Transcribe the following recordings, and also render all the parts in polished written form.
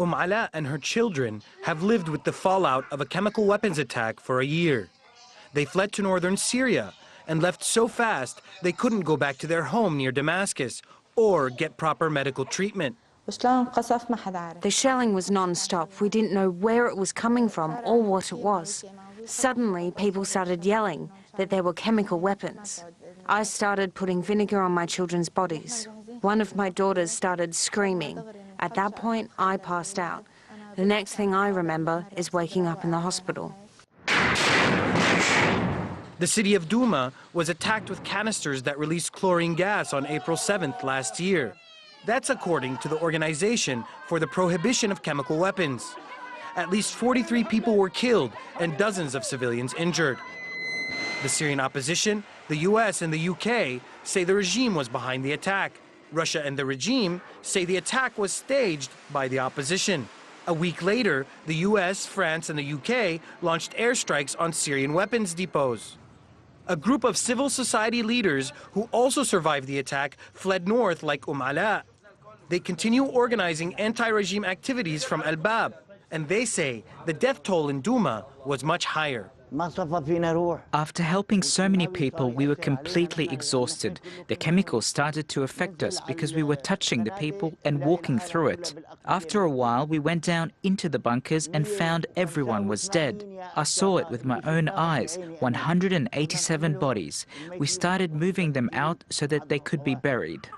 Ala and her children have lived with the fallout of a chemical weapons attack for a year. They fled to northern Syria and left so fast they couldn't go back to their home near Damascus or get proper medical treatment. The shelling was non-stop. We didn't know where it was coming from or what it was. Suddenly, people started yelling that there were chemical weapons. I started putting vinegar on my children's bodies. One of my daughters started screaming. At that point, I passed out. The next thing I remember is waking up in the hospital. The city of Douma was attacked with canisters that released chlorine gas on April 7th last year. That's according to the Organization for the Prohibition of Chemical Weapons. At least 43 people were killed and dozens of civilians injured. The Syrian opposition, the US and the UK say the regime was behind the attack. Russia and the regime say the attack was staged by the opposition. A week later, the US, France and the UK launched airstrikes on Syrian weapons depots. A group of civil society leaders who also survived the attack fled north like Ala. They continue organizing anti-regime activities from Al-Bab, and they say the death toll in Douma was much higher. After helping so many people, we were completely exhausted. The chemicals started to affect us because we were touching the people and walking through it. After a while, we went down into the bunkers and found everyone was dead. I saw it with my own eyes, 187 bodies. We started moving them out so that they could be buried.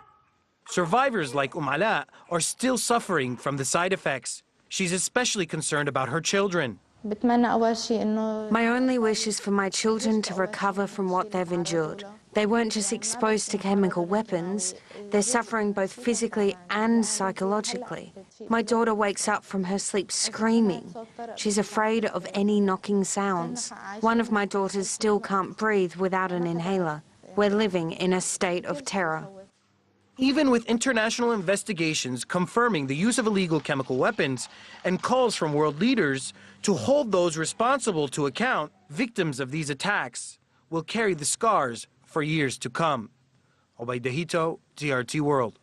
Survivors like Ala are still suffering from the side effects. She's especially concerned about her children. My only wish is for my children to recover from what they've endured. They weren't just exposed to chemical weapons, they're suffering both physically and psychologically. My daughter wakes up from her sleep screaming. She's afraid of any knocking sounds. One of my daughters still can't breathe without an inhaler. We're living in a state of terror. Even with international investigations confirming the use of illegal chemical weapons and calls from world leaders to hold those responsible to account, victims of these attacks will carry the scars for years to come. Obaidahito, TRT World.